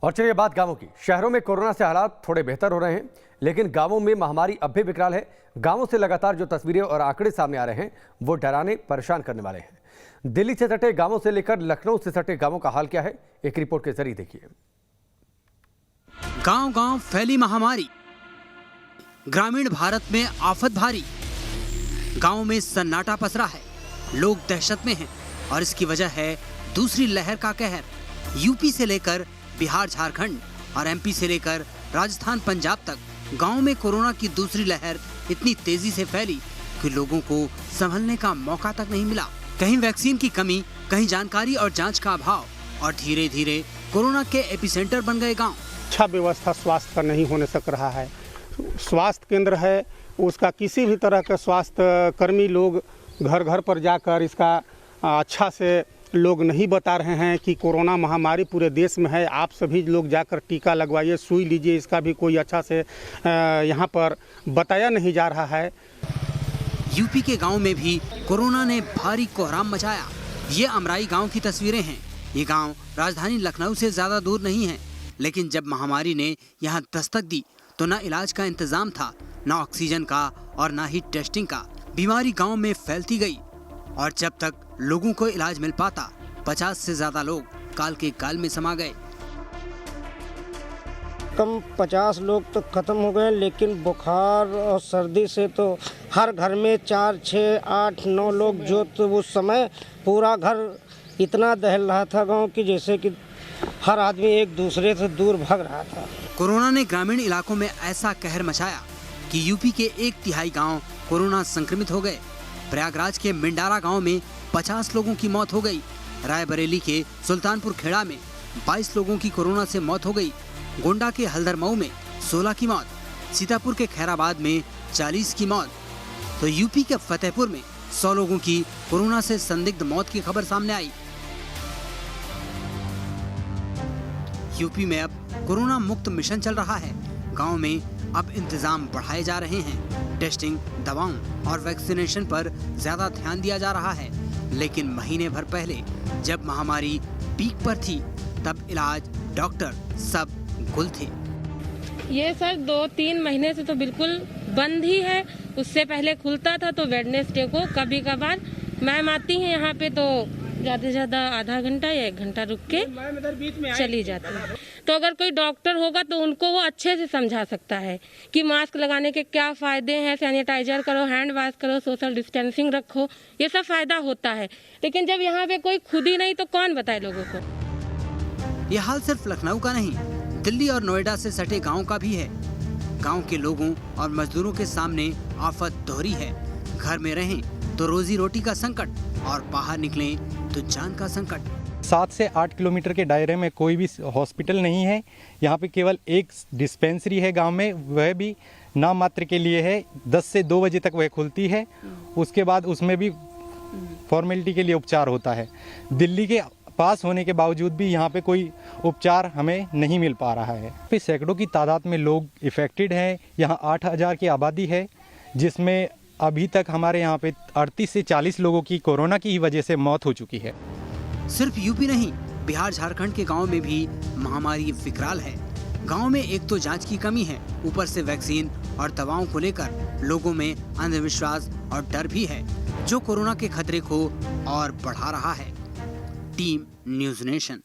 और चलिए बात गांवों की। शहरों में कोरोना से हालात थोड़े बेहतर हो रहे हैं, लेकिन गांवों में महामारी अब भी विकराल है। गांवों से लगातार जो तस्वीरें और आंकड़े सामने आ रहे हैं वो डराने, परेशान करने वाले हैं। दिल्ली से सटे गांवों से लेकर लखनऊ से सटे गांवों का हाल क्या है, एक रिपोर्ट के जरिए देखिए। गांव-गांव फैली महामारी, ग्रामीण भारत में आफत भारी। गांव में सन्नाटा पसरा है, लोग दहशत में हैं और इसकी वजह है दूसरी लहर का कहर। यूपी से लेकर बिहार, झारखंड और एमपी से लेकर राजस्थान, पंजाब तक गांव में कोरोना की दूसरी लहर इतनी तेजी से फैली कि लोगों को संभलने का मौका तक नहीं मिला। कहीं वैक्सीन की कमी, कहीं जानकारी और जांच का अभाव और धीरे धीरे कोरोना के एपिसेंटर बन गए गांव। अच्छा व्यवस्था स्वास्थ्य का नहीं होने सक रहा है। स्वास्थ्य केंद्र है, उसका किसी भी तरह का स्वास्थ्य कर्मी लोग घर घर पर जाकर इसका अच्छा से लोग नहीं बता रहे हैं कि कोरोना महामारी पूरे देश में है, आप सभी लोग जाकर टीका लगवाइए, सुई लीजिए। इसका भी कोई अच्छा से यहाँ पर बताया नहीं जा रहा है। यूपी के गांव में भी कोरोना ने भारी कोहराम मचाया। ये अमराई गांव की तस्वीरें हैं। ये गांव राजधानी लखनऊ से ज्यादा दूर नहीं है, लेकिन जब महामारी ने यहाँ दस्तक दी तो न इलाज का इंतजाम था, न ऑक्सीजन का और न ही टेस्टिंग का। बीमारी गांव में फैलती गई और जब तक लोगों को इलाज मिल पाता 50 से ज्यादा लोग काल के काल में समा गए। कम 50 लोग तो खत्म हो गए, लेकिन बुखार और सर्दी से तो हर घर में 4, 6, 8, 9 लोग, जो तो उस समय पूरा घर इतना दहल रहा था गांव की, जैसे कि हर आदमी एक दूसरे से दूर भाग रहा था। कोरोना ने ग्रामीण इलाकों में ऐसा कहर मचाया कि यूपी के 1/3 गांव कोरोना संक्रमित हो गए। प्रयागराज के मिंडारा गांव में 50 लोगों की मौत हो गई। रायबरेली के सुल्तानपुर खेड़ा में 22 लोगों की कोरोना से मौत हो गई। गोंडा के हल्दरमऊ में 16 की मौत, सीतापुर के खैराबाद में 40 की मौत, तो यूपी के फतेहपुर में 100 लोगों की कोरोना से संदिग्ध मौत की खबर सामने आई। यूपी में अब कोरोना मुक्त मिशन चल रहा है। गांव में अब इंतजाम बढ़ाए जा रहे हैं। टेस्टिंग, दवाओं और वैक्सीनेशन पर ज्यादा ध्यान दिया जा रहा है। लेकिन महीने भर पहले जब महामारी पीक पर थी, तब इलाज, डॉक्टर सब गुल थे। ये सर 2-3 महीने से तो बिल्कुल बंद ही है। उससे पहले खुलता था तो वेडनेसडे को कभी कभार मैम आती है यहाँ पे, तो ज्यादा से ज्यादा आधा घंटा या 1 घंटा रुक के चली जाती है। तो अगर कोई डॉक्टर होगा तो उनको वो अच्छे से समझा सकता है कि मास्क लगाने के क्या फायदे हैं, सैनिटाइजर करो, हैंड वॉश करो, सोशल डिस्टेंसिंग रखो, ये सब फायदा होता है। लेकिन जब यहाँ पे कोई खुद ही नहीं तो कौन बताए लोगों को। ये हाल सिर्फ लखनऊ का नहीं, दिल्ली और नोएडा से सटे गाँव का भी है। गाँव के लोगों और मजदूरों के सामने आफत दोहरी है। घर में रहें तो रोजी रोटी का संकट और बाहर निकलें तो जान का संकट। 7 से 8 किलोमीटर के दायरे में कोई भी हॉस्पिटल नहीं है। यहाँ पे केवल एक डिस्पेंसरी है गांव में, वह भी नाम मात्र के लिए है। 10 से 2 बजे तक वह खुलती है, उसके बाद उसमें भी फॉर्मेलिटी के लिए उपचार होता है। दिल्ली के पास होने के बावजूद भी यहाँ पे कोई उपचार हमें नहीं मिल पा रहा है। फिर सैकड़ों की तादाद में लोग इफेक्टेड हैं। यहाँ 8,000 की आबादी है, जिसमें अभी तक हमारे यहाँ पे 38 से 40 लोगों की कोरोना की ही वजह से मौत हो चुकी है। सिर्फ यूपी नहीं, बिहार, झारखंड के गांव में भी महामारी विकराल है। गांव में एक तो जांच की कमी है, ऊपर से वैक्सीन और दवाओं को लेकर लोगों में अंधविश्वास और डर भी है, जो कोरोना के खतरे को और बढ़ा रहा है। Team news nation.